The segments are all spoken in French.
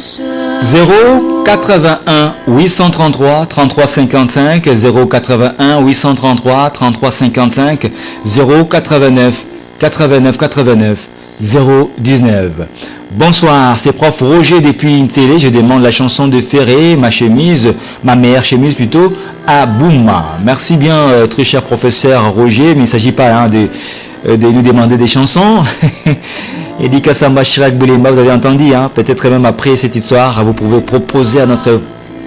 081 833 33 55, 081 833 33 55, 089 89 89 019. Bonsoir, c'est prof Roger depuis une télé. Je demande la chanson de Ferré, ma meilleure chemise plutôt, à Bouma. Merci bien, très cher professeur Roger, mais il ne s'agit pas de nous demander des chansons. Edika Samba Chirac Boulimba, vous avez entendu, peut-être même après cette histoire, vous pouvez proposer à notre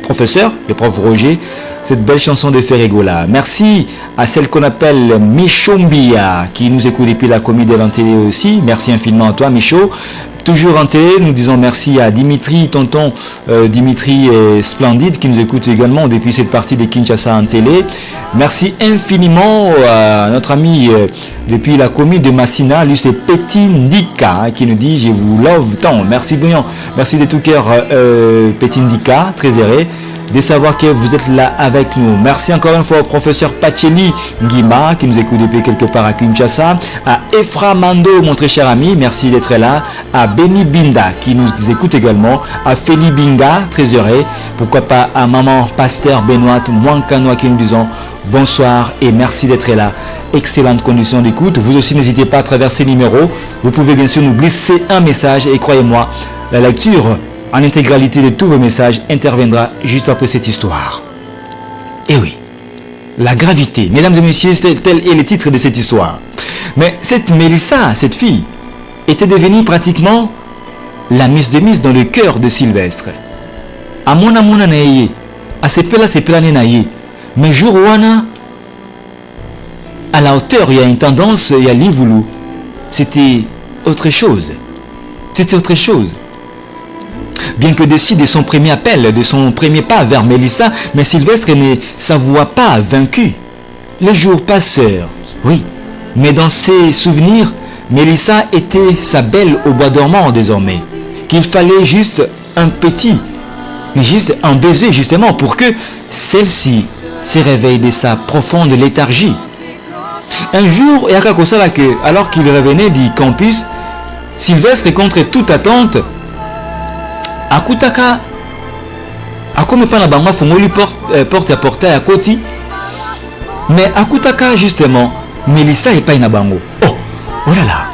professeur, le prof Roger, cette belle chanson de Ferregola. Merci à celle qu'on appelle Michombia, qui nous écoute depuis la comédie de l'antélé aussi. Merci infiniment à toi, Micho. Toujours en télé, nous disons merci à Dimitri, tonton Dimitri Splendide, qui nous écoute également depuis cette partie de Kinshasa en télé. Merci infiniment à notre ami depuis la commune de Massina, lui c'est Petit Ndika, qui nous dit « Je vous love tant ». Merci bien, merci de tout cœur Petit Ndika, très aéré de savoir que vous êtes là avec nous. Merci encore une fois au professeur Pacheli Ngima qui nous écoute depuis quelque part à Kinshasa, à Efra Mando, mon très cher ami, merci d'être là, à Beni Binda qui nous écoute également, à Feli Binga, très heureux, pourquoi pas à maman pasteur Benoît Mwankanoa qui nous disons bonsoir et merci d'être là. Excellente condition d'écoute. Vous aussi n'hésitez pas à traverser le numéro, vous pouvez bien sûr nous glisser un message et croyez-moi, la lecture en intégralité de tous vos messages interviendra juste après cette histoire. Et oui, la gravité, mesdames et messieurs, tel est le titre de cette histoire. Mais cette Mélissa, cette fille, était devenue pratiquement la mise de mise dans le cœur de Sylvestre. À mon amour naïe, à ces pela naïe, mais jour wana, à la hauteur, il y a une tendance, il y a l'Ivoulou. C'était autre chose. C'était autre chose. Bien que décide de son premier appel, de son premier pas vers Mélissa, mais Sylvestre ne s'avoua pas vaincu. Les jours passèrent, oui, mais dans ses souvenirs, Mélissa était sa belle au bois dormant désormais, qu'il fallait juste un petit, mais juste un baiser justement pour que celle-ci se réveille de sa profonde léthargie. Un jour, alors qu'il revenait du campus, Sylvestre, contre toute attente, akutaka akome pa na bango fongoli porte à portail à côté, mais akutaka justement Mélissa et pas na bango. Oh là là,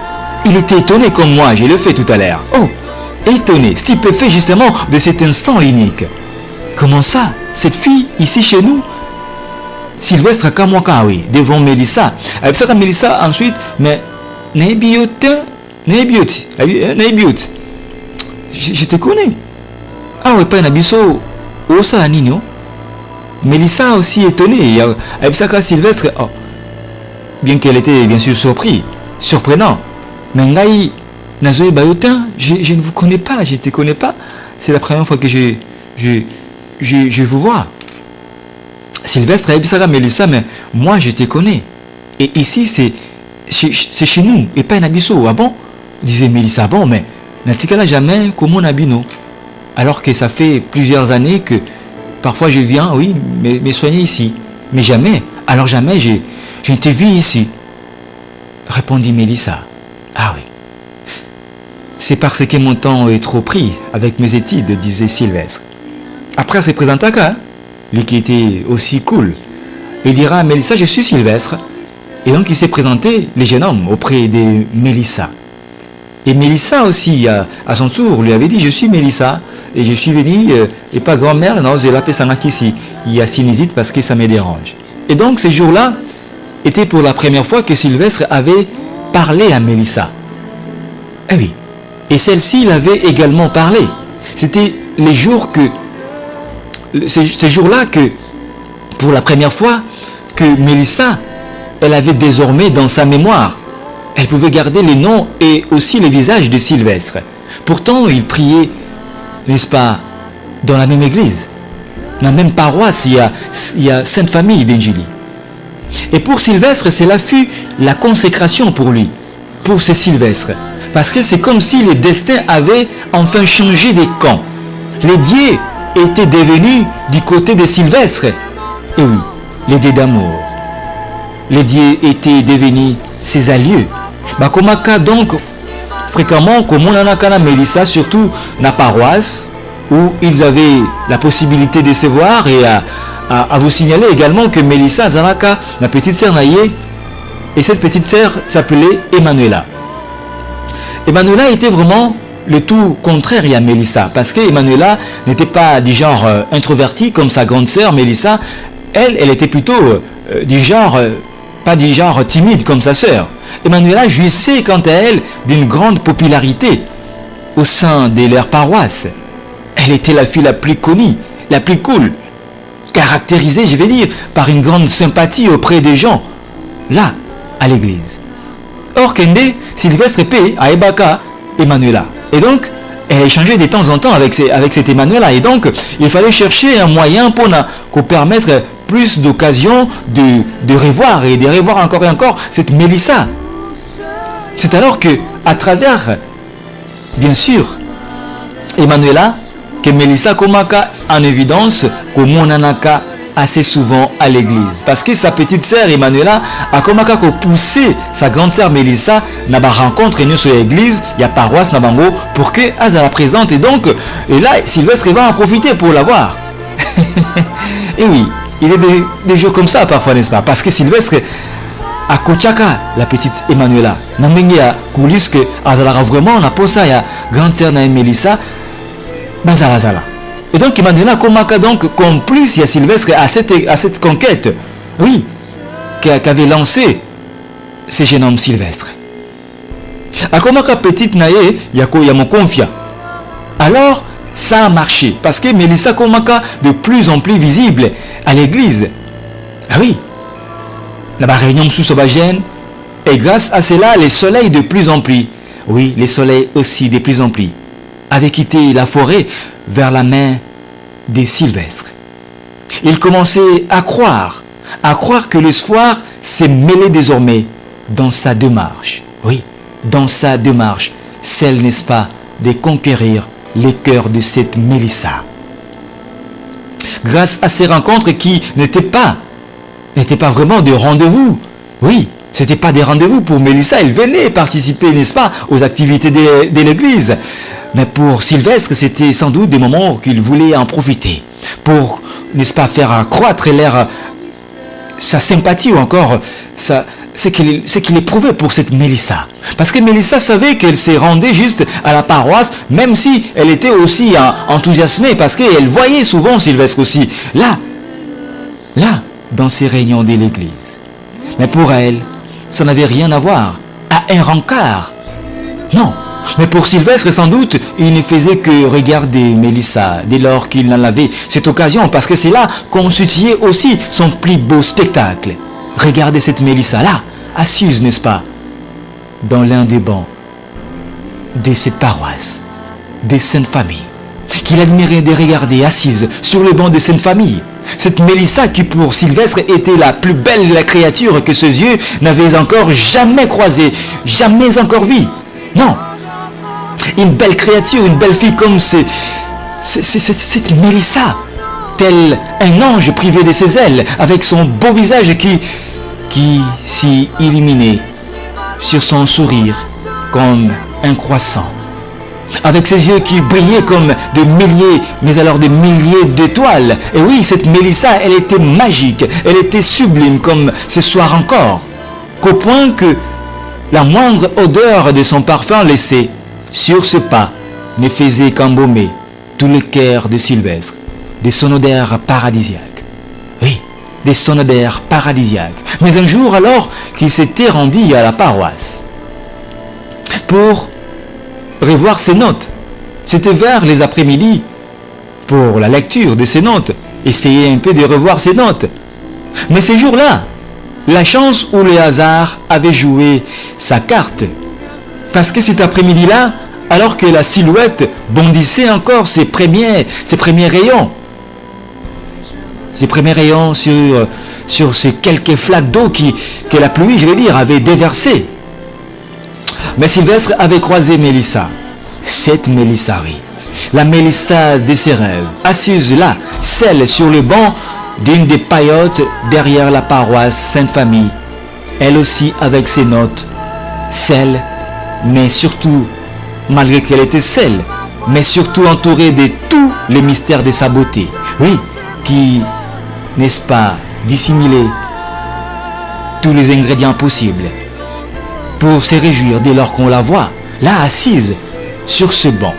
il était étonné comme moi, je le fais tout à l'heure. Oh, étonné, stupéfait justement de cet instant unique. Comment ça, cette fille ici chez nous? Sylvestre Kamwaka, oui, devant Mélissa. Avec ça, Mélissa ensuite, mais Nebiot, je te connais. Ah oui, pas un abisso. Où ça, Nino? Mélissa aussi étonnée. Avec ça, Sylvestre, oh, bien qu'elle était bien sûr surprenant. Mais Ngaï, Nazoé Bayotin, je ne vous connais pas, je ne te connais pas. C'est la première fois que je vous vois. Sylvestre a dit ça à Mélissa, mais moi je te connais. Et ici c'est chez nous et pas un abisso. Ah bon? Disait Mélissa. Bon, mais n'a-t-il jamais comme on abino? Alors que ça fait plusieurs années que parfois je viens, oui, me soigner ici. Mais jamais, alors jamais je te vis ici. Répondit Mélissa. Ah oui. C'est parce que mon temps est trop pris avec mes études, disait Sylvestre. Après, elle se présenta lui qui était aussi cool. Il dira à Mélissa, je suis Sylvestre. Et donc il s'est présenté, le jeune homme, auprès de Mélissa. Et Mélissa aussi, à son tour, lui avait dit, je suis Mélissa. Et je suis venu, et pas grand-mère, non, j'ai l'appelé Sanaki ici. Il y a sinusite parce que ça me dérange. Et donc ces jours-là étaient pour la première fois que Sylvestre avait parlé à Mélissa. Eh oui. Et celle-ci l'avait également parlé. C'était les jours que ces jours-là que, pour la première fois, que Mélissa, elle avait désormais dans sa mémoire, elle pouvait garder les noms et aussi les visages de Sylvestre. Pourtant, il priait, n'est-ce pas, dans la même église, dans la même paroisse, il y a Sainte Famille d'Injili. Et pour Sylvestre, cela fut la consécration pour lui, pour ce Sylvestre. Parce que c'est comme si le destin avait enfin changé de camp. Les dieux étaient devenus du côté de Sylvestre. Et oui, les dieux d'amour. Les dieux étaient devenus ses alliés. Bakomaka donc, fréquemment, comme on a Mélissa, surtout dans la paroisse, où ils avaient la possibilité de se voir et à vous signaler également que Mélissa Zaraka, la petite sœur Naïe, et cette petite sœur s'appelait Emmanuela. Emmanuela était vraiment le tout contraire à Mélissa, parce que Emmanuela n'était pas du genre introverti comme sa grande sœur Mélissa. Elle était plutôt du genre, pas du genre timide comme sa sœur. Emmanuela jouissait quant à elle d'une grande popularité au sein de leur paroisse. Elle était la fille la plus connue, la plus cool, caractérisée, je vais dire, par une grande sympathie auprès des gens, là, à l'église. Or, Kende, Sylvestre P. à Ebaka, Emmanuela. Et donc, elle échangeait de temps en temps avec cette Emmanuela. Et donc, il fallait chercher un moyen pour permettre plus d'occasions de revoir et de revoir encore et encore cette Mélissa. C'est alors que, à travers, bien sûr, Emmanuela, que Mélissa komaka en évidence que monanaka assez souvent à l'église. Parce que sa petite sœur Emmanuela a komaka poussé sa grande sœur Mélissa na ba rencontre nous sur l'église, il y a paroisse na bango pour que elle la présente. Et donc, et là, Sylvestre va en profiter pour la voir. Et oui, il y a des jours comme ça parfois, n'est-ce pas? Parce que Sylvestre a Kochaka, la petite Emmanuela, n'amené à coulisses que Azalara vraiment n'a pas ça, il y a grande sœur na Mélissa, Bazalazala. Et donc Emmanuela komaka donc complice à Sylvestre à cette conquête, oui, qu'avait lancé ce jeune homme Sylvestre. A komaka petite nae, yako mon confia. Alors ça a marché parce que Mélissa komaka de plus en plus visible à l'église. Ah oui, la réunion sous sauvagène, et grâce à cela les soleils de plus en plus, oui, les soleils aussi de plus en plus, avaient quitté la forêt vers la main des Sylvestres. Il commençait à croire que l'espoir s'est mêlé désormais dans sa démarche. Oui, dans sa démarche, celle, n'est-ce pas, de conquérir les cœurs de cette Mélissa. Grâce à ces rencontres qui n'étaient pas vraiment des rendez-vous. Oui, ce n'était pas des rendez-vous pour Mélissa, elle venait participer, n'est-ce pas, aux activités de l'église. Mais pour Sylvestre, c'était sans doute des moments qu'il voulait en profiter pour, n'est-ce pas, faire accroître sa sympathie ou encore ce qu'il éprouvait pour cette Mélissa. Parce que Mélissa savait qu'elle se rendait juste à la paroisse, même si elle était aussi enthousiasmée, parce qu'elle voyait souvent Sylvestre aussi, là, dans ces réunions de l'église. Mais pour elle, ça n'avait rien à voir à un rencard. Non. Mais pour Sylvestre, sans doute, il ne faisait que regarder Mélissa dès lors qu'il en avait cette occasion, parce que c'est là qu'on constituait aussi son plus beau spectacle. Regardez cette Mélissa-là, assise, n'est-ce pas, dans l'un des bancs de cette paroisse, des Saintes Familles, qu'il admirait de regarder assise sur le banc des Saintes Familles. Cette Mélissa qui pour Sylvestre était la plus belle de la créature que ses yeux n'avaient encore jamais croisée, jamais encore vue. Non. Une belle créature, une belle fille comme cette Mélissa, tel un ange privé de ses ailes, avec son beau visage qui s'y illuminait sur son sourire comme un croissant, avec ses yeux qui brillaient comme des milliers, mais alors des milliers d'étoiles. Et oui, cette Mélissa, elle était magique, elle était sublime comme ce soir encore, qu'au point que la moindre odeur de son parfum laissé sur ce pas ne faisait qu'embaumer tout le cœur de Sylvestre, de son odeur paradisiaque. Oui, de son odeur paradisiaque. Mais un jour alors qu'il s'était rendu à la paroisse pour revoir ses notes, c'était vers les après-midi pour la lecture de ses notes, essayer un peu de revoir ses notes. Mais ces jours-là, la chance ou le hasard avait joué sa carte. Parce que cet après-midi-là, alors que la silhouette bondissait encore ses premiers rayons sur ces quelques flaques d'eau que la pluie, je vais dire, avait déversé. Mais Sylvestre avait croisé Mélissa. Cette Mélissa, oui. La Mélissa de ses rêves, assise là, celle sur le banc d'une des paillotes derrière la paroisse Sainte-Famille. Elle aussi avec ses notes. Celle, mais surtout, malgré qu'elle était celle, mais surtout entouré de tous les mystères de sa beauté. Oui, qui, n'est-ce pas, dissimulait tous les ingrédients possibles pour se réjouir dès lors qu'on la voit, là assise sur ce banc.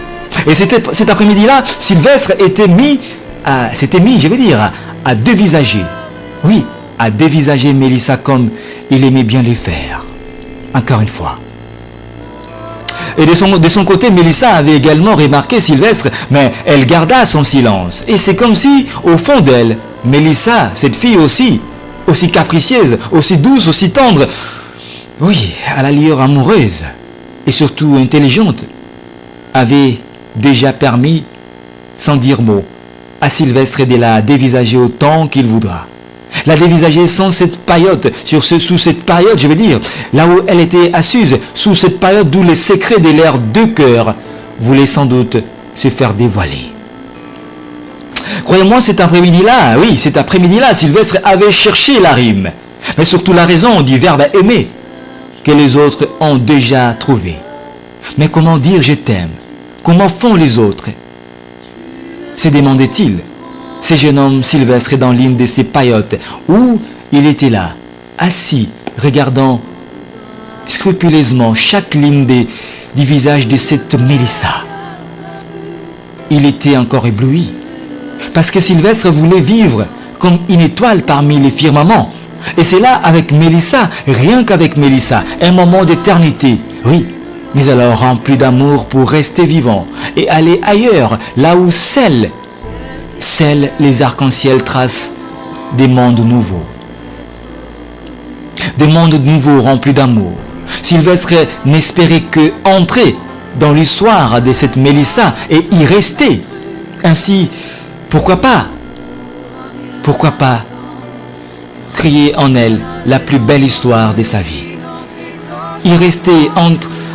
Et cet après-midi-là, Sylvestre s'était mis, je vais dire, à dévisager. Oui, à dévisager Mélissa comme il aimait bien le faire. Encore une fois. Et de son côté, Mélissa avait également remarqué Sylvestre, mais elle garda son silence. Et c'est comme si, au fond d'elle, Mélissa, cette fille aussi capricieuse, aussi douce, aussi tendre, oui, à l'allure amoureuse, et surtout intelligente, avait déjà permis, sans dire mot, à Sylvestre de la dévisager autant qu'il voudra. La dévisager sans cette paillote, sous cette paillote, je veux dire, là où elle était assise, sous cette paillote d'où les secrets de leurs deux cœurs voulaient sans doute se faire dévoiler. Croyez-moi, cet après-midi-là, oui, cet après-midi-là, Sylvestre avait cherché la rime, mais surtout la raison du verbe aimer, que les autres ont déjà trouvé. Mais comment dire je t'aime? Comment font les autres? Se demandait-il. Ce jeune homme Sylvestre dans l'une de ses paillotes, où il était là, assis, regardant scrupuleusement chaque ligne du visage de cette Mélissa. Il était encore ébloui, parce que Sylvestre voulait vivre comme une étoile parmi les firmaments. Et c'est là avec Mélissa, rien qu'avec Mélissa, un moment d'éternité, oui, mais alors rempli d'amour pour rester vivant et aller ailleurs, là où scellent les arcs-en-ciel tracent des mondes nouveaux. Des mondes nouveaux remplis d'amour. Sylvestre n'espérait que entrer dans l'histoire de cette Mélissa et y rester. Ainsi, pourquoi pas créer en elle la plus belle histoire de sa vie. Y rester,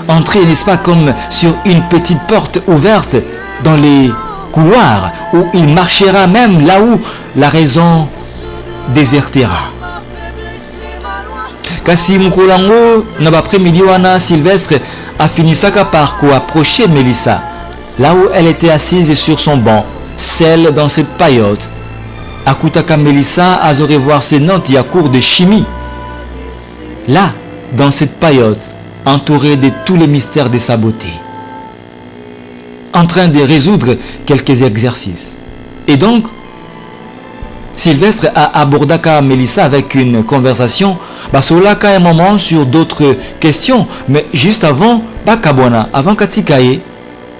entrer, n'est-ce pas, comme sur une petite porte ouverte dans les couloirs où il marchera même là où la raison désertera. Kasi mukulango na après-midi wana Sylvestre a fini par approcher Mélissa là où elle était assise sur son banc, celle dans cette paillote. Akutaka Mélissa a revoir ses notes à cours de chimie. Là, dans cette paillote, entourée de tous les mystères de sa beauté. En train de résoudre quelques exercices. Et donc, Sylvestre a abordé Mélissa avec une conversation, basolaka un moment sur d'autres questions, mais juste avant, avant Katikaye,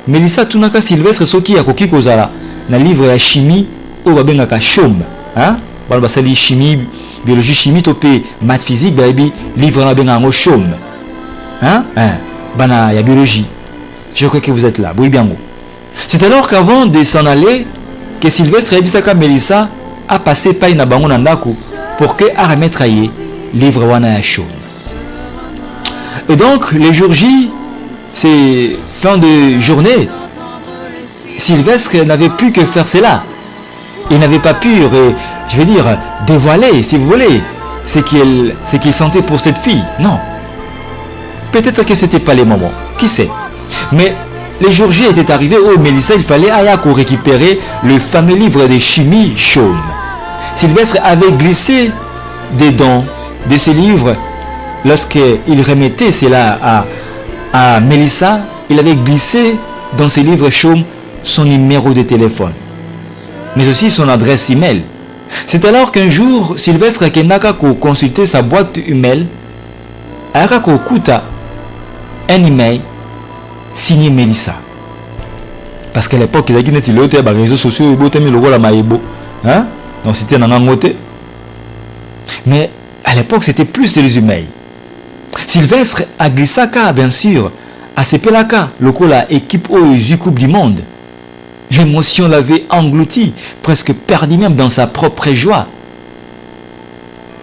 Mélissa tunaka Sylvestre soki ya koki kozala na livre ya chimie ou babengaka chaume, hein? Bala basali chimie, biologie chimie topé maths physique baby livre na benga chaume. Hein? Bana ya biologie. Je crois que vous êtes là. Oui bien. C'est alors qu'avant de s'en aller que Sylvestre ebisaka Mélissa a passé par na bango na ndako pour que a remettre aye livre wana ya chaume. Et donc les jours J, c'est fin de journée. Sylvestre n'avait plus que faire cela. Il n'avait pas pu, je vais dire, dévoiler, si vous voulez, ce qu'il sentait pour cette fille. Non. Peut-être que ce n'était pas les moments. Qui sait? Mais les jours J étaient arrivés où Mélissa, il fallait Ayako récupérer le fameux livre de chimie chaume. Sylvestre avait glissé dedans de ce livre lorsqu'il remettait cela à Mélissa. Il avait glissé dans ce livre chaume son numéro de téléphone, mais aussi son adresse email. C'est alors qu'un jour, Sylvestre Kenaka consultait sa boîte email, Ayaka Kuta un email signé Mélissa. Parce qu'à l'époque, il y avait des réseaux sociaux, hein? Donc c'était un angoté. Mais à l'époque, c'était plus les emails. Sylvestre a glissé, bien sûr, à Sepelaka, le équipe aux Coupe du Monde. L'émotion l'avait englouti, presque perdu même dans sa propre joie.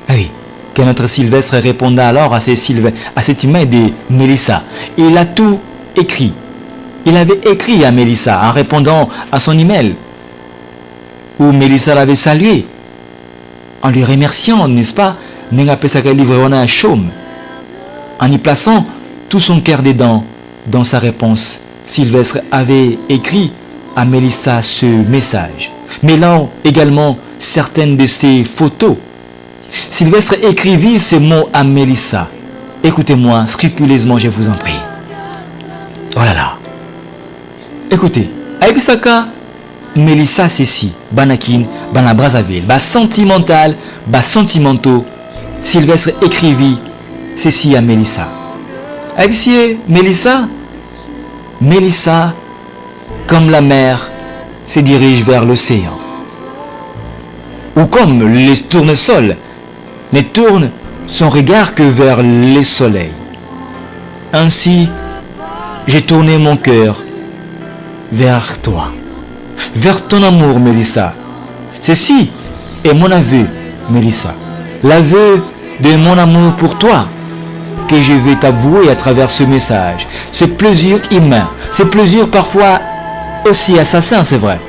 Ah oui, que notre Sylvestre répondait alors à cet email de Mélissa. Il a tout écrit. Il avait écrit à Mélissa en répondant à son email, où Mélissa l'avait salué, en lui remerciant, n'est-ce pas, en y plaçant tout son cœur dedans dans sa réponse Sylvestre avait écrit à Mélissa ce message, mêlant également certaines de ses photos. Sylvestre écrivit ces mots à Mélissa. Écoutez-moi scrupuleusement, je vous en prie. Oh là là. Écoutez, Aibisaka, Mélissa ceci, Banakin, Bana Brazzaville, bas sentimental, bas sentimentaux. Sylvestre écrivit ceci à Mélissa. Aibissie, Mélissa, Mélissa, comme la mer se dirige vers l'océan, ou comme les tournesols ne tourne son regard que vers le soleil. Ainsi, j'ai tourné mon cœur vers toi, vers ton amour, Mélissa. Ceci est mon aveu, Mélissa, l'aveu de mon amour pour toi, que je vais t'avouer à travers ce message. Ce plaisir humain, ce plaisir parfois aussi assassin, c'est vrai.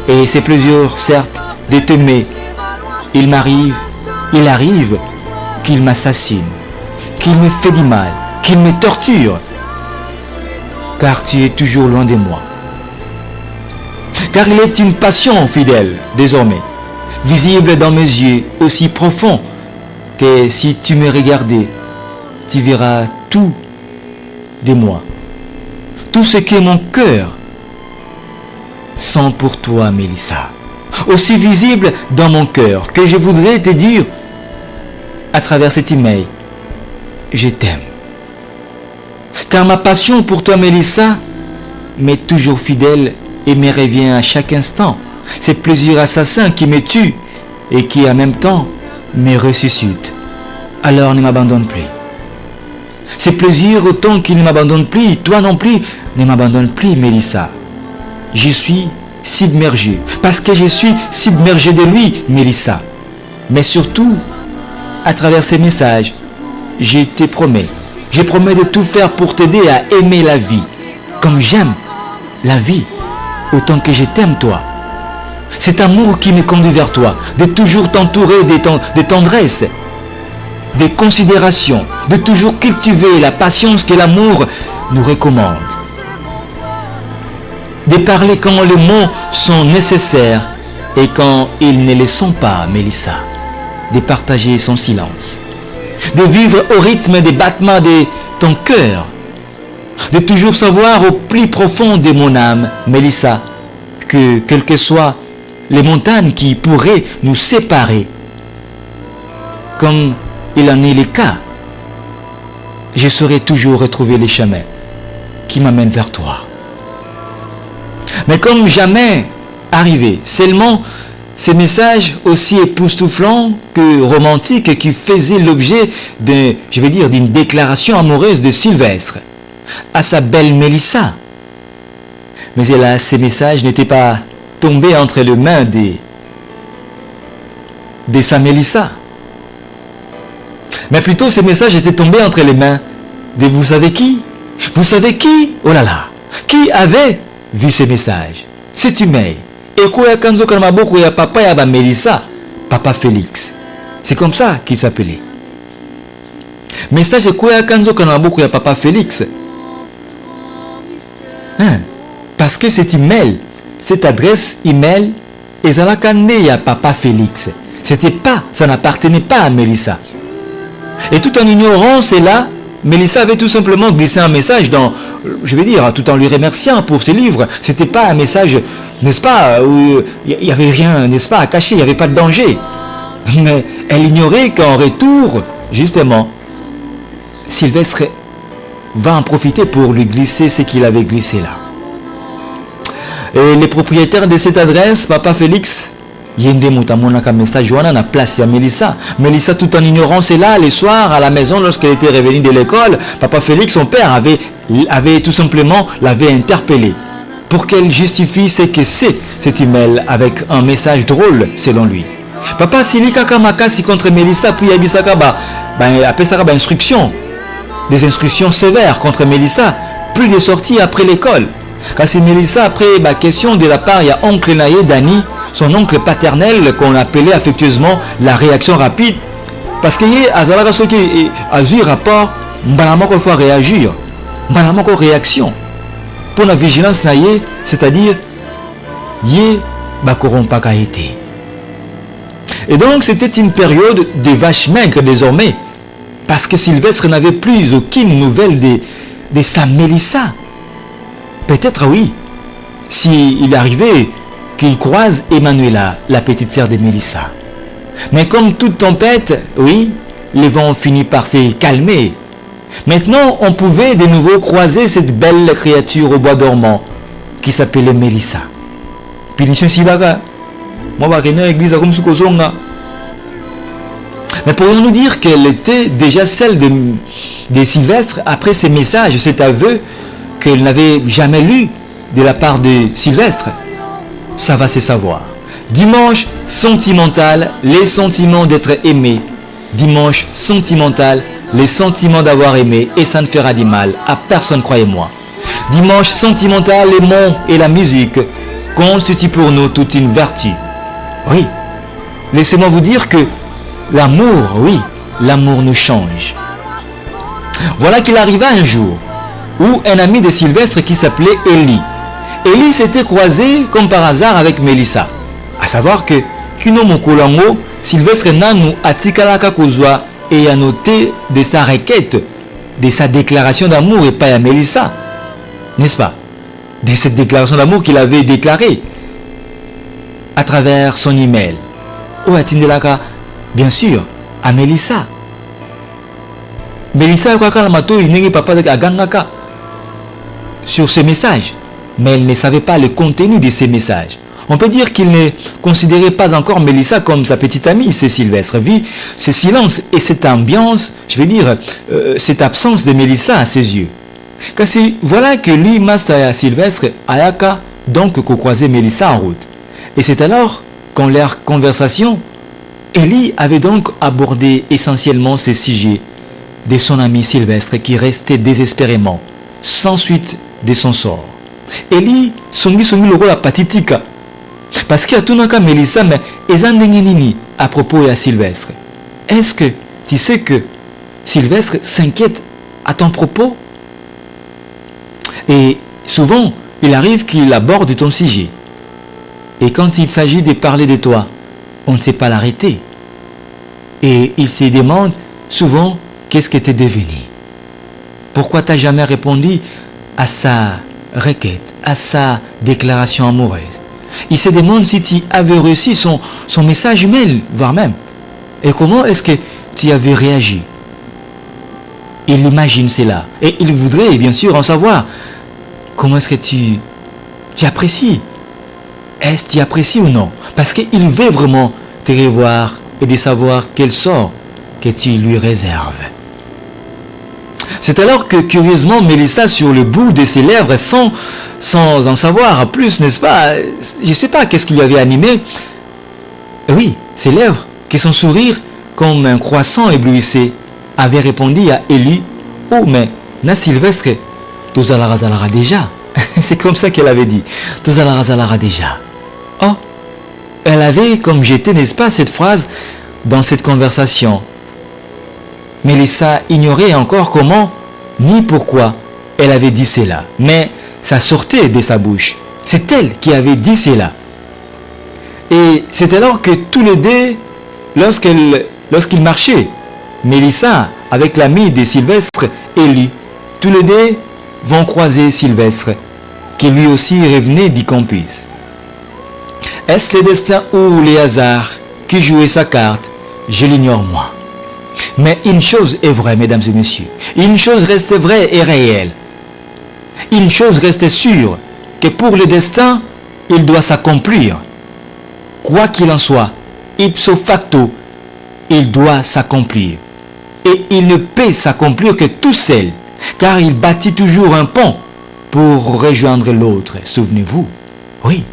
Et ce plaisir, certes, de t'aimer, il arrive qu'il m'assassine, qu'il me fait du mal, qu'il me torture, car tu es toujours loin de moi. Car il est une passion fidèle, désormais, visible dans mes yeux, aussi profond que si tu me regardais, tu verras tout de moi. Tout ce que mon cœur sent pour toi, Mélissa. Aussi visible dans mon cœur que je voudrais te dire à travers cet email, je t'aime. Car ma passion pour toi, Mélissa, m'est toujours fidèle et me revient à chaque instant. C'est plaisir assassin qui me tue et qui en même temps me ressuscite. Alors ne m'abandonne plus. C'est plaisir autant qu'il ne m'abandonne plus, toi non plus, ne m'abandonne plus, Mélissa. Je suis submergé, parce que je suis submergé de lui, Mélissa. Mais surtout, à travers ces messages, je te promets de tout faire pour t'aider à aimer la vie, comme j'aime la vie, autant que je t'aime toi. Cet amour qui me conduit vers toi, de toujours t'entourer de tendresse, de considération, de toujours cultiver la patience que l'amour nous recommande. De parler quand les mots sont nécessaires et quand ils ne le sont pas, Mélissa. De partager son silence. De vivre au rythme des battements de ton cœur. De toujours savoir au plus profond de mon âme, Mélissa, que quelles que soient les montagnes qui pourraient nous séparer, comme il en est le cas, je saurai toujours retrouver les chemins qui m'amènent vers toi. Mais comme jamais arrivé, seulement ces messages aussi époustouflants que romantiques qui faisaient l'objet d'une déclaration amoureuse de Sylvestre à sa belle Mélissa. Mais hélas, ces messages n'étaient pas tombés entre les mains de sa Mélissa. Mais plutôt ces messages étaient tombés entre les mains de vous savez qui? Vous savez qui? Oh là là! Qui avait vu ces messages? C'est email. Et quoi kanzo kanamaboko ya papa ya ba Mélissa, papa Félix. C'est comme ça qu'il s'appelait. Message quoi kanzo kanamaboko ya papa Félix. Parce que cet email, cette adresse email, ezalakane ya papa Félix. Ça n'appartenait pas à Mélissa. Et tout en ignorant cela, Mélissa avait tout simplement glissé un message tout en lui remerciant pour ses livres. C'était pas un message, n'est-ce pas, où il n'y avait rien, n'est-ce pas, à cacher, il n'y avait pas de danger. Mais elle ignorait qu'en retour, justement, Sylvestre va en profiter pour lui glisser ce qu'il avait glissé là. Et les propriétaires de cette adresse, papa Félix, Yende Mutamonaka message Joana na place à Mélissa. Mélissa, tout en ignorant cela, les soirs à la maison, lorsqu'elle était revenue de l'école, papa Félix, son père, avait tout simplement l'avait interpellée pour qu'elle justifie ce que c'est cet email avec un message drôle selon lui. Papa Silika Kamakasi contre Mélissa, puis Abisaka appelle instruction, des instructions sévères contre Mélissa, plus de sorties après l'école. Car c'est Mélissa, après question de la part, il y a oncle Naye Dani, son oncle paternel qu'on appelait affectueusement la réaction rapide, parce qu'il y a Azalaka ce qui a eu rapport, Mbalamoko faut réagir, Mbalamoko réaction. pour la vigilance naïe, c'est-à-dire yé bakorompa été. Et donc c'était une période de vaches maigres désormais, parce que Sylvestre n'avait plus aucune nouvelle de sa Mélissa. Peut-être oui, s'il arrivait qu'il croise Emmanuela, la petite sœur de Mélissa. Mais comme toute tempête, oui, les vents finissent par se calmer. Maintenant, on pouvait de nouveau croiser cette belle créature au bois dormant qui s'appelait Mélissa. Mais pourrions-nous dire qu'elle était déjà celle de Sylvestre après ces messages, cet aveu qu'elle n'avait jamais lu de la part de Sylvestre? Ça va se savoir. Dimanche sentimental, les sentiments d'être aimé. Dimanche sentimental, les sentiments d'avoir aimé, et ça ne fera du mal à personne, croyez-moi. Dimanche sentimental, les mots et la musique constituent pour nous toute une vertu. Oui, laissez-moi vous dire que l'amour, oui, l'amour nous change. Voilà qu'il arriva un jour où un ami de Sylvestre qui s'appelait Élie. Élie s'était croisé comme par hasard avec Mélissa. À savoir que Kino Mokolango, Sylvestre Nanou Atikalaka Kozwa et a noté de sa requête, de sa déclaration d'amour et pas à Mélissa. N'est-ce pas? De cette déclaration d'amour qu'il avait déclarée à travers son email. Ou à Tindelaka, bien sûr, à Mélissa. Mélissa sur ce message, mais elle ne savait pas le contenu de ces messages. On peut dire qu'il ne considérait pas encore Mélissa comme sa petite amie, c'est Sylvestre. Vu ce silence et cette ambiance, je vais dire, cette absence de Mélissa à ses yeux. Car voilà que lui, Massa Sylvestre, Ayaka, donc croisait Mélissa en route. Et c'est alors qu'en leur conversation, Élie avait donc abordé essentiellement ces sujets de son ami Sylvestre qui restait désespérément, sans suite de son sort. Élie, songi le rôle pathétique. Parce qu'il y a tout un cas Mélissa, mais nini à propos de Sylvestre. Est-ce que tu sais que Sylvestre s'inquiète à ton propos? Et souvent, il arrive qu'il aborde ton sujet. Et quand il s'agit de parler de toi, on ne sait pas l'arrêter. Et il se demande souvent qu'est-ce que tu es devenu. Pourquoi tu n'as jamais répondu à sa requête, à sa déclaration amoureuse. Il se demande si tu avais reçu son message mail, voire même. Et comment est-ce que tu avais réagi? Il imagine cela. Et il voudrait bien sûr en savoir comment est-ce que tu apprécies. Est-ce que tu apprécies ou non? Parce qu'il veut vraiment te revoir et de savoir quel sort que tu lui réserves. C'est alors que curieusement Mélissa, sur le bout de ses lèvres, sans en savoir plus, n'est-ce pas? Je ne sais pas qu'est-ce qui lui avait animé. Oui, ses lèvres, qui son sourire, comme un croissant éblouissait, avait répondu à Élie: oh, mais na Sylvestre, Tozalara déjà. C'est comme ça qu'elle avait dit. Tozalara déjà. Oh, elle avait comme jeté, n'est-ce pas, cette phrase dans cette conversation. Mélissa ignorait encore comment ni pourquoi elle avait dit cela, mais ça sortait de sa bouche. C'est elle qui avait dit cela. Et c'est alors que tous les deux, lorsqu'ils marchaient, Mélissa avec l'ami de Sylvestre, Élie, tous les deux vont croiser Sylvestre, qui lui aussi revenait du campus. Est-ce le destin ou les hasards qui jouaient sa carte? Je l'ignore moi. Mais une chose est vraie, mesdames et messieurs. Une chose reste vraie et réelle. Une chose reste sûre, que pour le destin, il doit s'accomplir. Quoi qu'il en soit, ipso facto, il doit s'accomplir. Et il ne peut s'accomplir que tout seul, car il bâtit toujours un pont pour rejoindre l'autre. Souvenez-vous. Oui.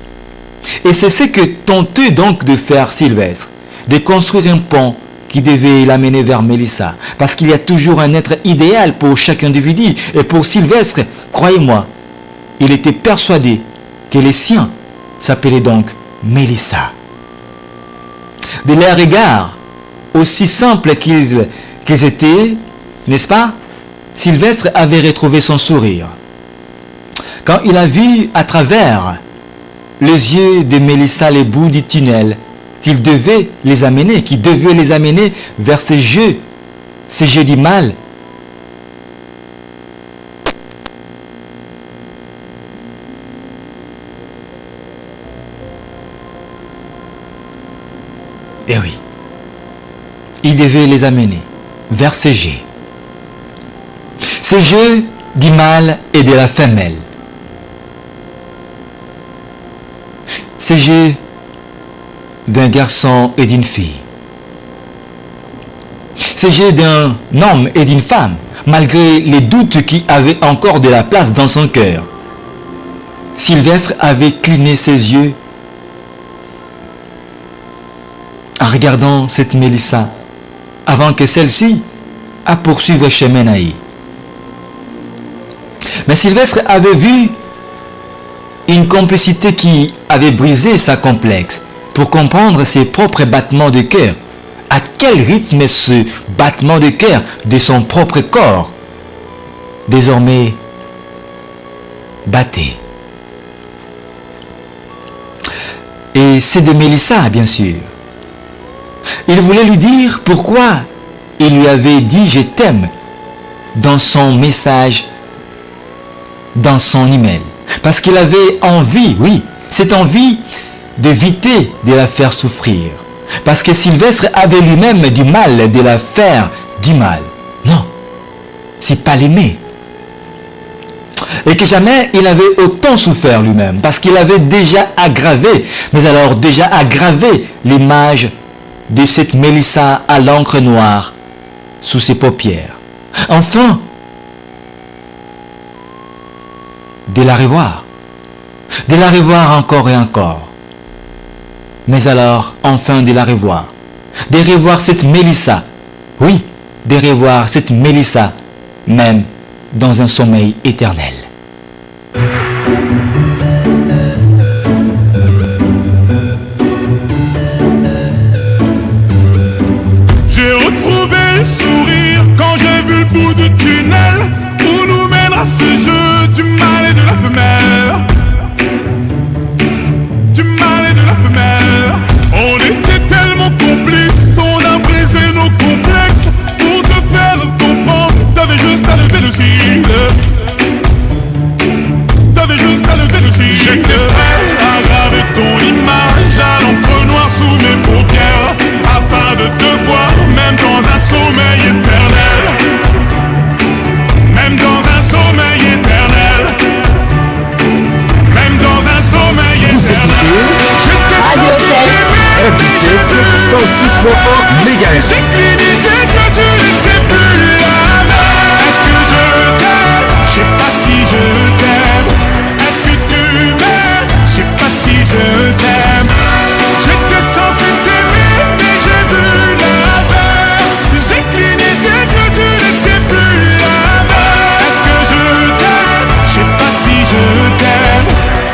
Et c'est ce que tentait donc de faire Sylvestre, de construire un pont qui devait l'amener vers Mélissa. Parce qu'il y a toujours un être idéal pour chaque individu. Et pour Sylvestre, croyez-moi, il était persuadé que les siens s'appelaient donc Mélissa. De leurs regards, aussi simples qu'ils étaient, n'est-ce pas? Sylvestre avait retrouvé son sourire. Quand il a vu à travers les yeux de Mélissa les bouts du tunnel, qu'il devait les amener, vers ces jeux du mal. Eh oui, il devait les amener vers ces jeux du mal et de la femelle. Ces jeux d'un garçon et d'une fille. Ces jeux d'un homme et d'une femme, malgré les doutes qui avaient encore de la place dans son cœur. Sylvestre avait cligné ses yeux en regardant cette Mélissa avant que celle-ci a poursuivi chemin naïf. Mais Sylvestre avait vu une complicité qui avait brisé sa complexe pour comprendre ses propres battements de cœur. À quel rythme ce battement de cœur de son propre corps désormais battait. Et c'est de Mélissa, bien sûr. Il voulait lui dire pourquoi il lui avait dit « je t'aime » dans son message, dans son email. Parce qu'il avait envie, oui, cette envie d'éviter de la faire souffrir. Parce que Sylvestre avait lui-même du mal de la faire du mal. Non, c'est pas l'aimer. Et que jamais il avait autant souffert lui-même. Parce qu'il avait déjà aggravé, mais alors déjà aggravé l'image de cette Mélissa à l'encre noire sous ses paupières. Enfin, de la revoir encore et encore. Mais alors, enfin de la revoir. De revoir cette Mélissa. Oui, de revoir cette Mélissa, même dans un sommeil éternel. J'ai retrouvé le sourire quand j'ai vu le bout du tunnel où nous mènera ce jeu du mal et de la femelle. Du mal et de la femelle. On était tellement complices, on a brisé nos complexes. Pour te faire comprendre, t'avais juste à lever le cil. T'avais juste à lever le cil. J'étais prêt à graver ton image à l'encre noire sous mes paupières, afin de te voir même dans un sommeil éternel. Même dans un sommeil éternel. Même dans un sommeil éternel. Radio 7 106.1 MHz. J'ai cligné tes yeux, tu n'étais plus là. Est-ce que je t'aime? Je sais pas si je t'aime. Est-ce que tu m'aimes? Je sais pas si je t'aime. J'étais censé t'aimer, mais j'ai vu l'inverse. J'ai cligné tes yeux, tu n'étais plus là. Est-ce que je t'aime? Je sais pas si je t'aime.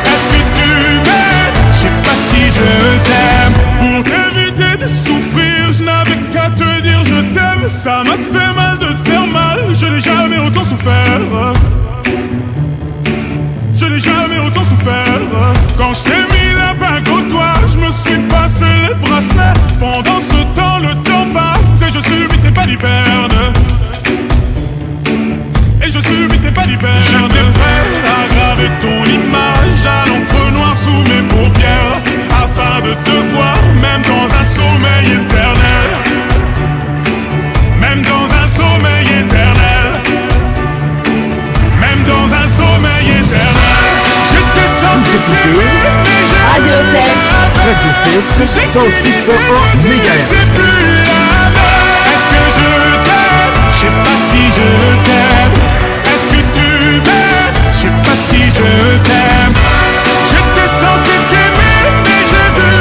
Est-ce que tu m'aimes? Je sais pas si je t'aime. Pour t'éviter de souffrir, je n'avais qu'à te dire je t'aime. Ça m'a fait mal de te faire mal, je n'ai jamais autant souffert. Je n'ai jamais autant souffert. Quand je t'ai mis la bague au doigt, je me suis passé les bracelets. Pendant ce temps, le temps passe et je subis tes balivernes. Et je subis tes balivernes. J'étais prêt à graver ton image à l'encre noire sous mes paupières, afin de te voir même dans un sommeil éternel. Même dans un sommeil éternel. Même dans un sommeil éternel. J'étais censé t'aimer, mais j'ai Radio 7 Radio 106.1 MHz. Est-ce que je t'aime? Je sais pas si je t'aime. Est-ce que tu m'aimes? Je sais pas si je t'aime. J'étais censé t'aimer, mais j'ai vu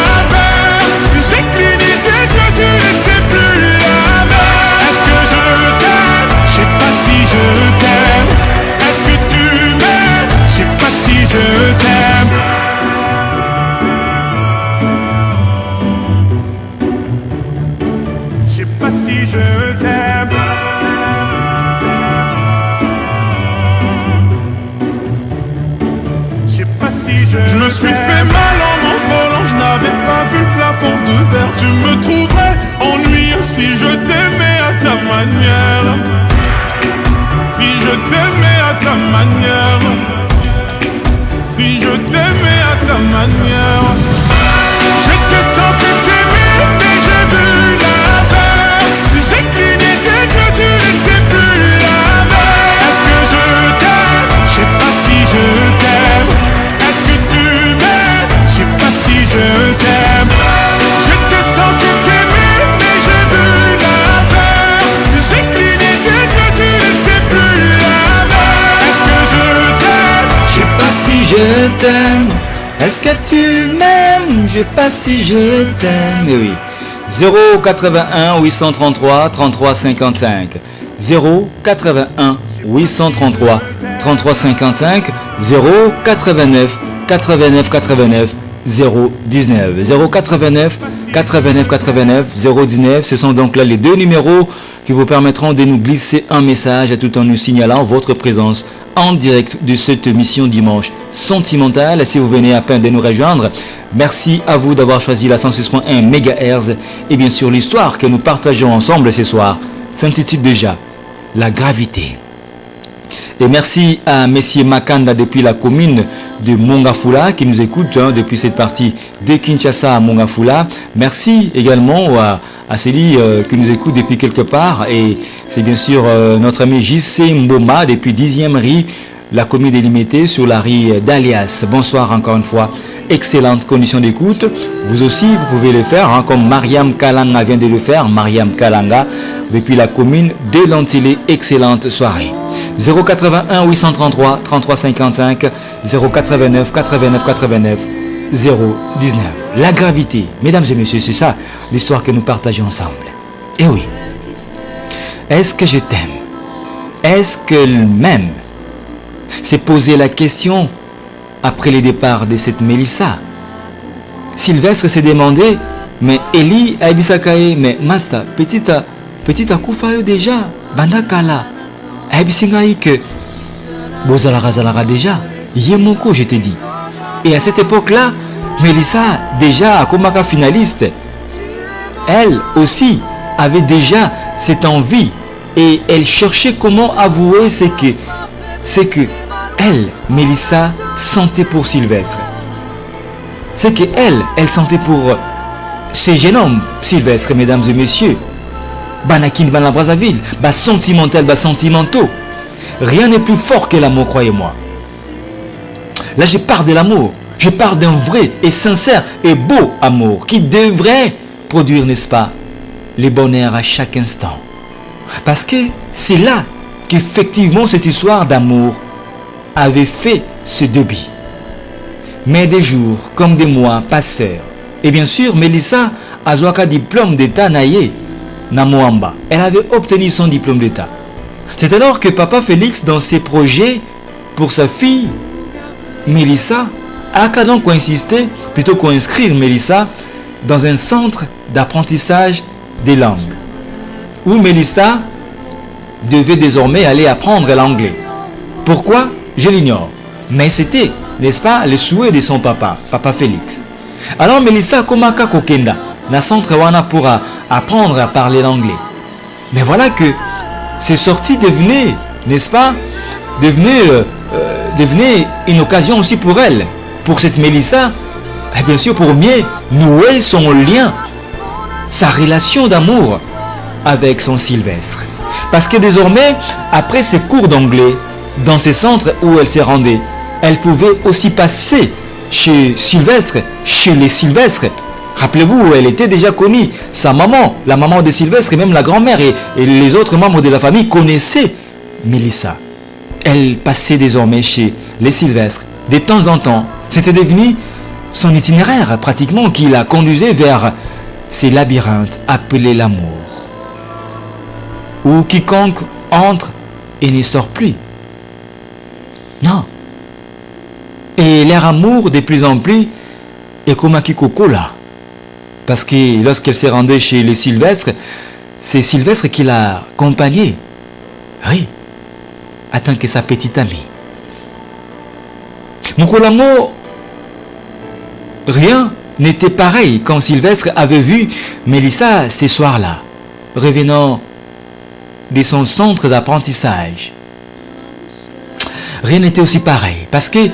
l'inverse. J'ai cligné tes yeux, tu n'étais plus là. Est-ce que je t'aime? Je sais pas si je t'aime. Est-ce que tu m'aimes? Je sais pas si je t'aime. Je sais pas si je t'aime. me suis fait mal en m'envolant, je n'avais pas vu le plafond de verre. Tu me trouverais ennuyeux si je t'aimais à ta manière. Si je t'aimais à ta manière. Si je t'aimais à ta manière. J'étais censé t'aimer, mais j'ai vu l'inverse. J'ai cligné des yeux, tu n'étais plus la même. Est-ce que je t'aime? Je sais pas si je t'aime. Est-ce que tu m'aimes? Je sais pas si je t'aime. J'étais censé t'aimer, mais j'ai vu l'inverse. J'ai cligné des yeux, tu n'étais plus la même. Est-ce que je t'aime? Je sais pas si je t'aime. Est-ce que tu m'aimes? Je sais pas si je t'aime. Eh oui. 081 833 33 55. 081 833 33 55. 089 89 89 019. 089 89 89 019. Ce sont donc là les deux numéros qui vous permettront de nous glisser un message tout en nous signalant votre présence en direct de cette émission dimanche sentimentale. Si vous venez à peine de nous rejoindre, merci à vous d'avoir choisi la 106.1 MHz. Et bien sûr, l'histoire que nous partageons ensemble ce soir s'intitule déjà La gravité. Et merci à Messieurs Makanda depuis la commune de Mongafula qui nous écoute depuis cette partie de Kinshasa à Mongafula. Merci également à Célie qui nous écoute depuis quelque part. Et c'est bien sûr notre ami JC Mboma depuis 10e rue, la commune délimitée sur la rue d'Alias. Bonsoir encore une fois. Excellente condition d'écoute. Vous aussi, vous pouvez le faire, comme Mariam Kalanga vient de le faire. Mariam Kalanga depuis la commune de Lantilé. Excellente soirée. 081 833 33 55 089 89 89 019. La gravité, mesdames et messieurs, c'est ça l'histoire que nous partageons ensemble. Et oui, est-ce que je t'aime? Est-ce qu'elle m'aime? C'est poser la question après le départ de cette Mélissa. Sylvestre s'est demandé, mais Eli Aibisakae, mais Master, petite Akoufayo déjà, Bandakala. Que Bozalara déjà, Yemoko, je t'ai dit. Et à cette époque-là, Mélissa, déjà à Komaka finaliste, elle aussi avait déjà cette envie et elle cherchait comment avouer ce que elle, Mélissa, sentait pour Sylvestre. C'est que elle sentait pour ce jeune homme, Sylvestre, mesdames et messieurs. Banakin, Bana Brazzaville, sentimental, sentimentaux. Rien n'est plus fort que l'amour, croyez-moi. Là, je parle de l'amour. Je parle d'un vrai et sincère et beau amour qui devrait produire, n'est-ce pas, le bonheur à chaque instant. Parce que c'est là qu'effectivement cette histoire d'amour avait fait ce débit. Mais des jours comme des mois passèrent. Et bien sûr, Mélissa a un diplôme d'état naïe. Namoamba. Elle avait obtenu son diplôme d'état. C'est alors que papa Félix, dans ses projets pour sa fille, Mélissa, a donc insisté, plutôt qu'inscrire Mélissa dans un centre d'apprentissage des langues, où Mélissa devait désormais aller apprendre l'anglais. Pourquoi? Je l'ignore. Mais c'était, n'est-ce pas, le souhait de son papa Félix. Alors Mélissa Komaka Kokenda, na centre wana pour apprendre à parler l'anglais. Mais voilà que ces sorties devenaient, n'est-ce pas, devenaient une occasion aussi pour elle, pour cette Mélissa, et bien sûr pour mieux nouer son lien, sa relation d'amour avec son Sylvestre. Parce que désormais, après ses cours d'anglais, dans ces centres où elle s'est rendue, elle pouvait aussi passer chez Sylvestre, chez les Sylvestres. Rappelez-vous, elle était déjà connue. Sa maman, la maman de Sylvestre et même la grand-mère et les autres membres de la famille connaissaient Mélissa. Elle passait désormais chez les Sylvestres. De temps en temps, c'était devenu son itinéraire pratiquement qui la conduisait vers ces labyrinthes appelés l'amour. Où quiconque entre et ne sort plus. Non. Et leur amour de plus en plus est comme un Kikokola. Parce que lorsqu'elle s'est rendue chez les Sylvestres, c'est Sylvestre qui l'a accompagnée. Oui, en tant que sa petite amie. Mukolamo rien n'était pareil quand Sylvestre avait vu Mélissa ces soirs-là, revenant de son centre d'apprentissage. Rien n'était aussi pareil, parce que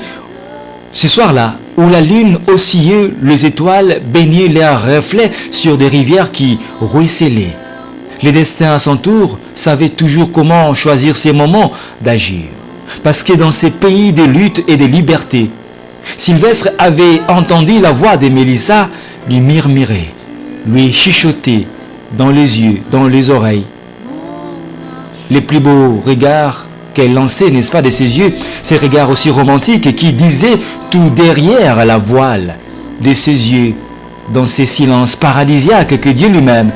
ce soir-là, où la lune oscillait, les étoiles baignaient leurs reflets sur des rivières qui ruisselaient. Le destin à son tour savait toujours comment choisir ses moments d'agir. Parce que dans ces pays de lutte et de liberté, Sylvestre avait entendu la voix de Mélissa lui murmurer, lui chuchoter dans les yeux, dans les oreilles. Les plus beaux regards qu'elle lançait, n'est-ce pas, de ses yeux, ces regards aussi romantiques et qui disaient tout derrière la voile de ses yeux, dans ces silences paradisiaques que Dieu lui-même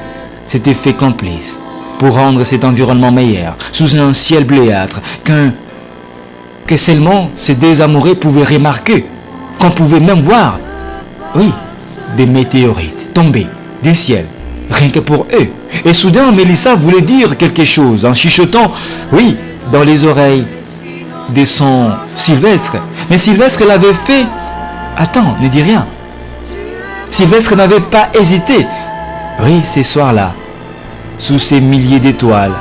s'était fait complice pour rendre cet environnement meilleur, sous un ciel bleuâtre, que seulement ces deux amoureux pouvaient remarquer, qu'on pouvait même voir, oui, des météorites tomber du ciel, rien que pour eux. Et soudain, Mélissa voulait dire quelque chose en chuchotant, oui, dans les oreilles de son Sylvestre. Mais Sylvestre l'avait fait. Attends, ne dis rien. Sylvestre n'avait pas hésité. Oui, ces soirs-là, sous ces milliers d'étoiles,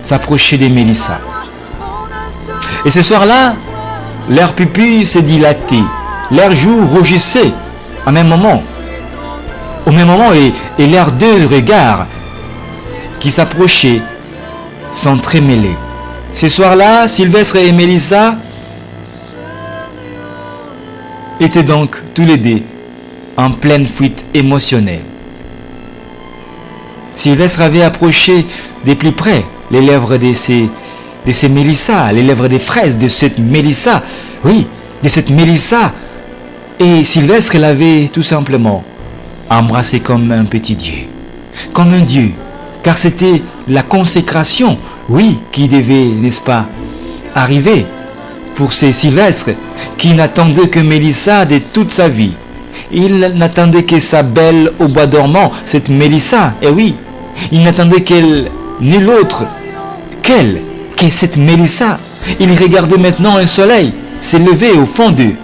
s'approcher de Mélissa. Et ces soirs-là, leurs pupilles se dilataient, leurs joues rougissaient en même moment. Au même moment, et leurs deux regards qui s'approchaient s'entremêlaient. Ces soirs-là, Sylvestre et Mélissa étaient donc tous les deux en pleine fuite émotionnelle. Sylvestre avait approché de plus près les lèvres de ces Mélissa, les lèvres des fraises de cette Mélissa, oui, de cette Mélissa. Et Sylvestre l'avait tout simplement embrassé comme un petit Dieu, comme un Dieu, car c'était la consécration, oui, qui devait, n'est-ce pas, arriver pour ces Sylvestres qui n'attendaient que Mélissa de toute sa vie. Il n'attendait que sa belle au bois dormant, cette Mélissa, et oui, il n'attendait qu'elle, nulle autre qu'elle, que cette Mélissa. Il regardait maintenant un soleil s'élever au fond d'eux,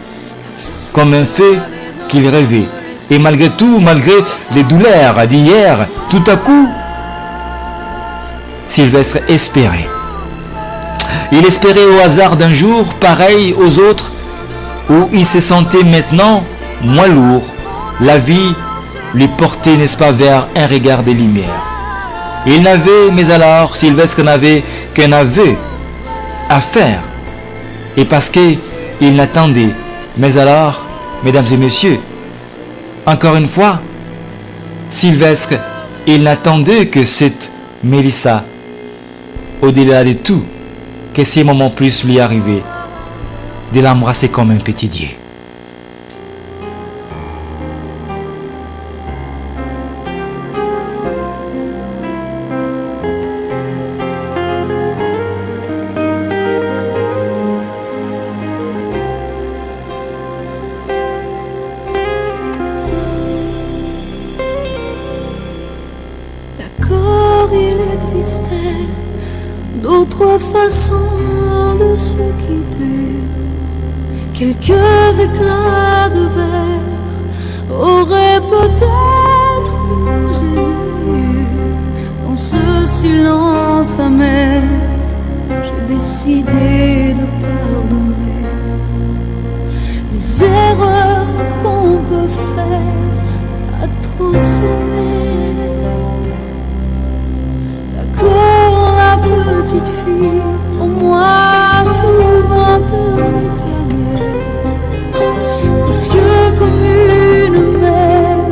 comme un feu qu'il rêvait. Et malgré tout, malgré les douleurs d'hier, tout à coup, Sylvestre espérait. Il espérait au hasard d'un jour pareil aux autres, où il se sentait maintenant moins lourd. La vie lui portait, n'est-ce pas, vers un regard de lumière. Il n'avait, mais alors, Sylvestre n'avait qu'un aveu à faire. Et parce qu'il n'attendait, mais alors, mesdames et messieurs, encore une fois, Sylvestre, il n'attendait que cette Mélissa, au-delà de tout, que ces moments puissent lui arriver, de l'embrasser comme un petit Dieu. D'autres façons de se quitter, quelques éclats de verre auraient peut-être pu nous aider. Dans ce silence amer, j'ai décidé de pardonner les erreurs qu'on peut faire à trop s'aimer. Petite fille, pour moi souvent te réclamer, presque comme une mère,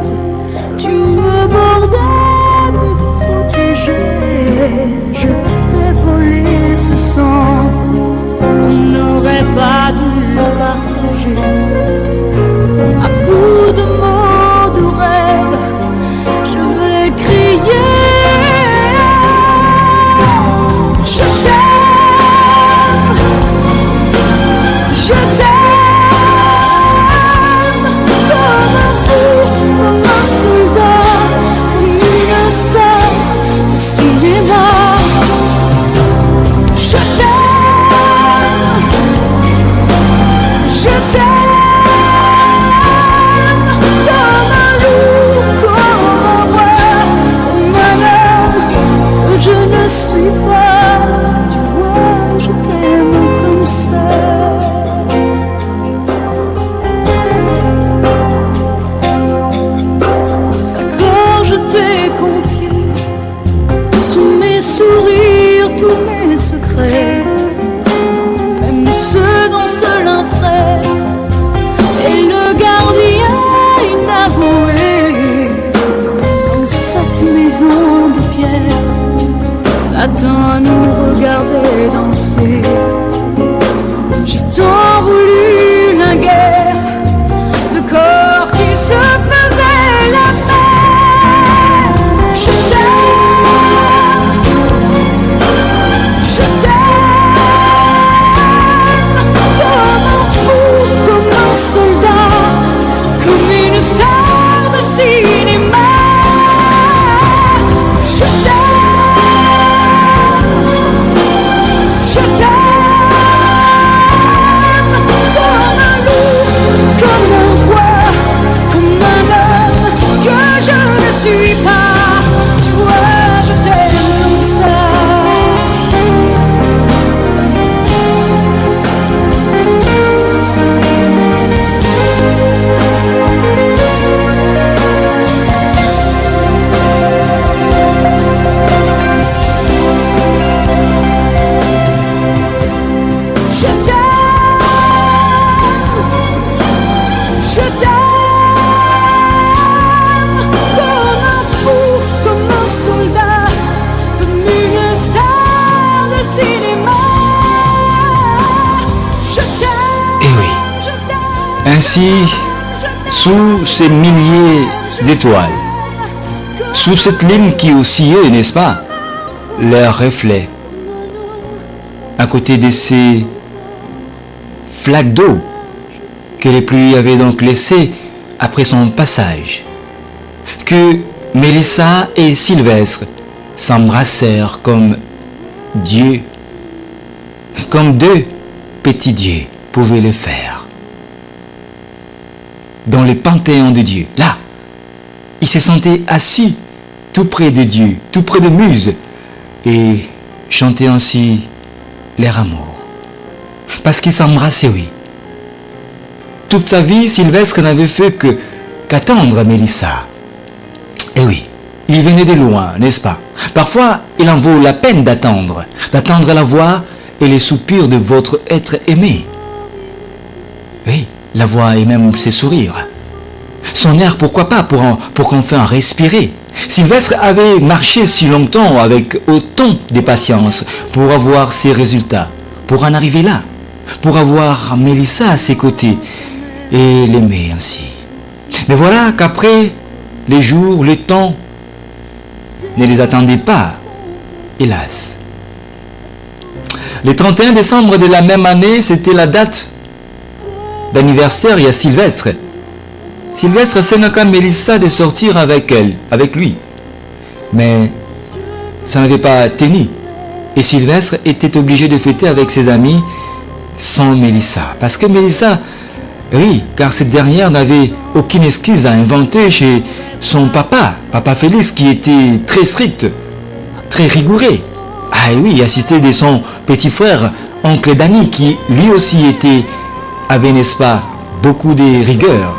tu me bordais, me protégeais. Je t'ai volé ce sang, on n'aurait pas dû le partager. À bout de mots, de rêves, je vais crier. Je t'aime comme un fou, comme un soldat, comme une star au cinéma. Je t'aime maison de pierre, Satan nous regardait danser. J'ai tant voulu la guerre, de corps qui se faisaient la paix. Je t'aime, je t'aime, comme un fou, comme un soldat, comme une star de cinéma. Je t'aime, je t'aime, comme un loup, comme un roi, comme un homme que je ne suis pas. Toi, je t'aime comme ça. Je t'aime, comme un fou, comme un soldat, comme une star de cinéma. Je t'aime, Eh oui, je t'aime, ainsi, je t'aime, sous ces milliers d'étoiles, sous cette ligne qui oscillait, n'est-ce pas, leurs reflets, à côté de ces flaques d'eau que les pluies avaient donc laissées après son passage, que Mélissa et Sylvestre s'embrassèrent comme Dieu, comme deux petits dieux pouvaient le faire. Dans le panthéon de Dieu, là, ils se sentaient assis tout près de Dieu, tout près de Muse, et chantaient ainsi leur amour. Parce qu'ils s'embrassaient, oui. Toute sa vie, Sylvestre n'avait fait qu'attendre Mélissa. Et oui, il venait de loin, n'est-ce pas? Parfois, il en vaut la peine d'attendre la voix et les soupirs de votre être aimé. Oui, la voix et même ses sourires. Son air, pourquoi pas, pour qu'enfin respirer. Sylvestre avait marché si longtemps avec autant de patience pour avoir ses résultats, pour en arriver là, pour avoir Mélissa à ses côtés et l'aimer ainsi. Mais voilà qu'après, les jours, le temps ne les attendait pas, hélas. Le 31 décembre de la même année, c'était la date d'anniversaire et à Sylvestre. Sylvestre saigne quand Mélissa de sortir avec elle, avec lui. Mais ça n'avait pas tenu. Et Sylvestre était obligé de fêter avec ses amis sans Mélissa. Parce que Mélissa, oui, car cette dernière n'avait aucune excuse à inventer chez son papa Félix, qui était très strict, très rigoureux. Ah oui, assisté de son petit frère, oncle Danny, qui lui aussi avait, n'est-ce pas, beaucoup de rigueur.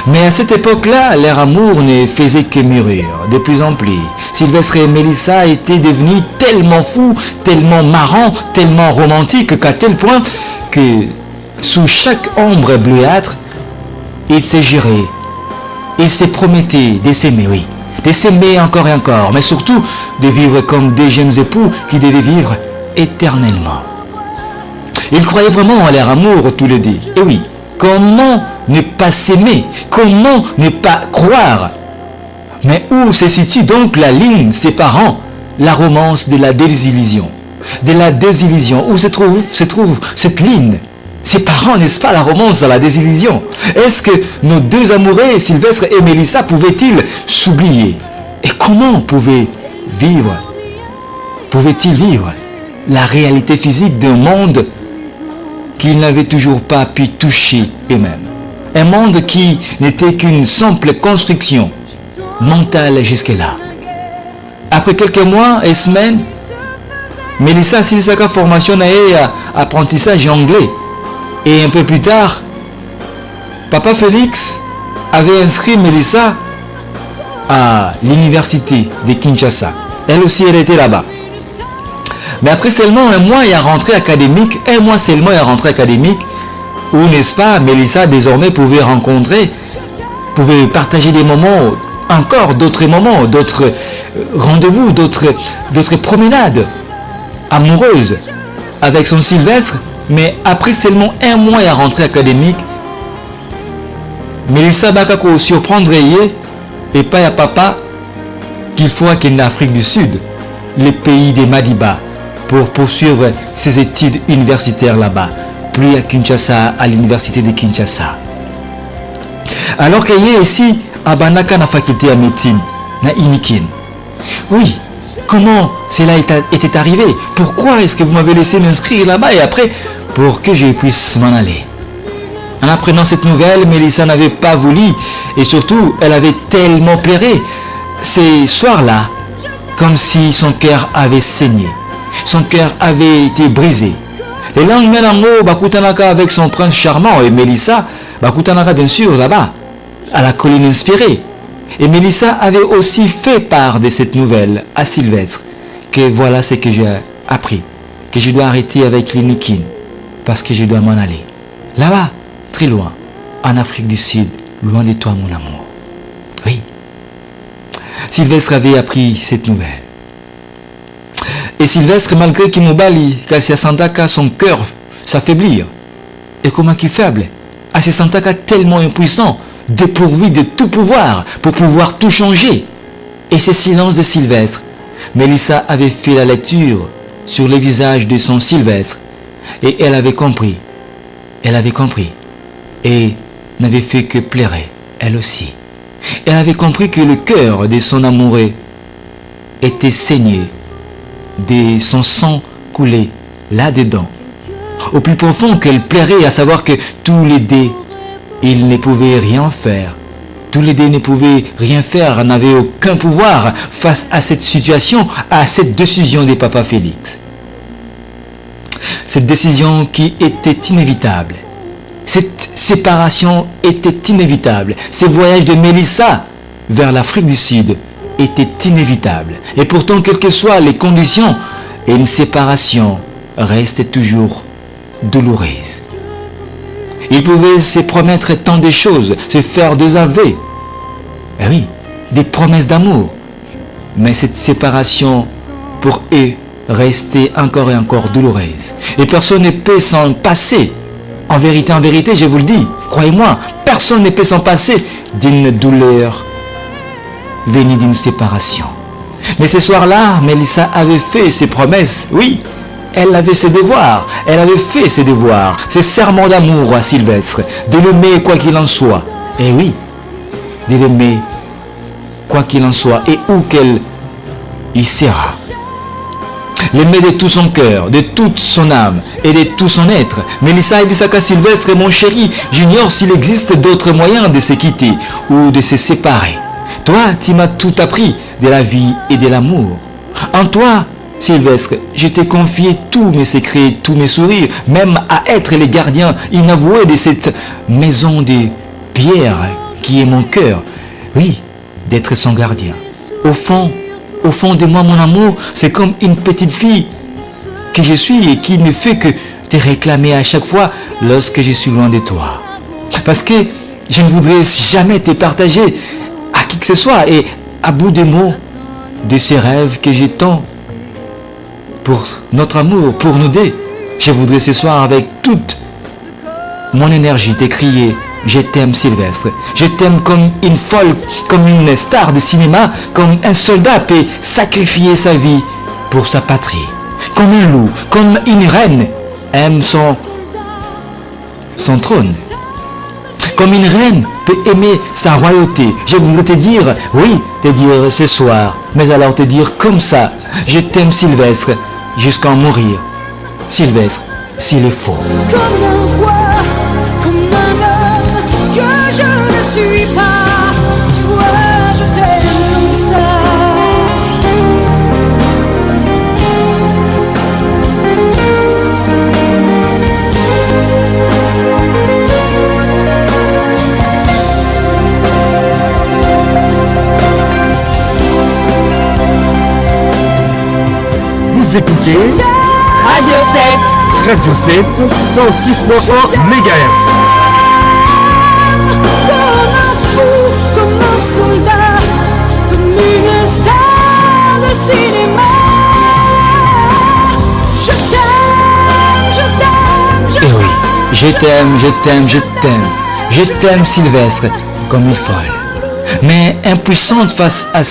Mais à cette époque-là, leur amour ne faisait que mûrir de plus en plus. Sylvestre et Mélissa étaient devenus tellement fous, tellement marrants, tellement romantiques, qu'à tel point que sous chaque ombre bleuâtre, ils se juraient, ils se promettaient de s'aimer, oui, de s'aimer encore et encore, mais surtout de vivre comme des jeunes époux qui devaient vivre éternellement. Ils croyaient vraiment à leur amour tous les deux. Et oui, comment ne pas s'aimer? Comment ne pas croire? Mais où se situe donc la ligne séparant la romance de la désillusion? De la désillusion, où se trouve cette ligne séparant, n'est-ce pas, la romance à la désillusion? Est-ce que nos deux amoureux, Sylvestre et Mélissa, pouvaient-ils s'oublier? Et comment pouvaient-ils vivre la réalité physique d'un monde qu'ils n'avaient toujours pas pu toucher eux-mêmes? Un monde qui n'était qu'une simple construction mentale jusque-là. Après quelques mois et semaines, Mélissa Silisaka formation à apprentissage anglais. Et un peu plus tard, Papa Félix avait inscrit Mélissa à l'université de Kinshasa. Elle aussi, elle était là-bas. Mais après seulement un mois et à rentrée académique, où, n'est-ce pas, Mélissa désormais pouvait partager des moments encore d'autres moments, d'autres rendez-vous, d'autres promenades amoureuses avec son Sylvestre, mais après seulement un mois à rentrée académique, Mélissa Bakako surprendrait et pas à papa qu'il faut qu'elle en Afrique du Sud, le pays des Madiba, pour poursuivre ses études universitaires là-bas, puis à Kinshasa, à l'université de Kinshasa. Alors qu'elle est ici à Banaka, na faculté à médecine, na Inikin. Oui, comment cela était arrivé? Pourquoi est-ce que vous m'avez laissé m'inscrire là-bas et après, pour que je puisse m'en aller? En apprenant cette nouvelle, Mélissa n'avait pas voulu et surtout, elle avait tellement pleuré ces soirs-là, comme si son cœur avait saigné. Son cœur avait été brisé. Le lendemain, Nango Bakutanaka avec son prince charmant et Mélissa, Bakutanaka bien sûr là-bas, à la colline inspirée. Et Mélissa avait aussi fait part de cette nouvelle à Sylvestre, que voilà ce que j'ai appris, que je dois arrêter avec les Nikin, parce que je dois m'en aller. Là-bas, très loin, en Afrique du Sud, loin de toi mon amour. Oui. Sylvestre avait appris cette nouvelle. Et Sylvestre, malgré qu'il m'oublie, qu'à Santaka, son cœur s'affaiblir. Et comment qu'il faible, à Santaka tellement impuissant, dépourvu de tout pouvoir, pour pouvoir tout changer. Et ce silence de Sylvestre, Mélissa avait fait la lecture sur le visage de son Sylvestre. Et elle avait compris. Elle avait compris. Et n'avait fait que pleurer, elle aussi. Elle avait compris que le cœur de son amoureux était saigné, de son sang coulait là-dedans. Au plus profond qu'elle pleurait, à savoir que tous les deux, ils ne pouvaient rien faire. Tous les deux ne pouvaient rien faire, n'avaient aucun pouvoir face à cette situation, à cette décision de Papa Félix. Cette décision qui était inévitable. Cette séparation était inévitable. Ce voyage de Mélissa vers l'Afrique du Sud était inévitable. Et pourtant, quelles que soient les conditions, une séparation reste toujours douloureuse. Ils pouvaient se promettre tant de choses, se faire des aveux. Eh oui, des promesses d'amour. Mais cette séparation, pour eux, restait encore et encore douloureuse. Et personne ne peut s'en passer. En vérité, je vous le dis, croyez-moi, personne ne peut s'en passer d'une douleur venue d'une séparation. Mais ce soir-là, Mélissa avait fait ses promesses, oui, elle avait ses devoirs, elle avait fait ses devoirs, ses serments d'amour à Sylvestre, de l'aimer quoi qu'il en soit. Et oui, de l'aimer quoi qu'il en soit, et où qu'elle y sera. L'aimer de tout son cœur, de toute son âme et de tout son être. Mélissa Ibisaka Sylvestre, mon chéri, j'ignore s'il existe d'autres moyens de se quitter ou de se séparer. Toi, tu m'as tout appris de la vie et de l'amour. En toi, Sylvestre, je t'ai confié tous mes secrets, tous mes sourires, même à être les gardiens inavoués de cette maison de pierre qui est mon cœur. Oui, d'être son gardien. Au fond de moi, mon amour, c'est comme une petite fille que je suis et qui ne fait que te réclamer à chaque fois lorsque je suis loin de toi. Parce que je ne voudrais jamais te partager à qui que ce soit et à bout de mots de ces rêves que j'ai tant pour notre amour, pour nous deux. Je voudrais ce soir avec toute mon énergie te crier: je t'aime Sylvestre, je t'aime comme une folle, comme une star de cinéma, comme un soldat peut sacrifier sa vie pour sa patrie, comme un loup, comme une reine aime son trône, comme une reine peut aimer sa royauté. Je voudrais te dire, oui, te dire ce soir, mais alors te dire comme ça: je t'aime Sylvestre, jusqu'à en mourir, Sylvestre, s'il le faut. Comme un roi, comme un homme que je ne suis pas. Toi, je t'aime comme ça. Vous écoutez Radio 7. Radio 7 106.1 MHz. Comme un fou, comme un soldat, Je t'aime, je t'aime, je t'aime. Je t'aime Sylvestre comme une folle. Mais impuissante face à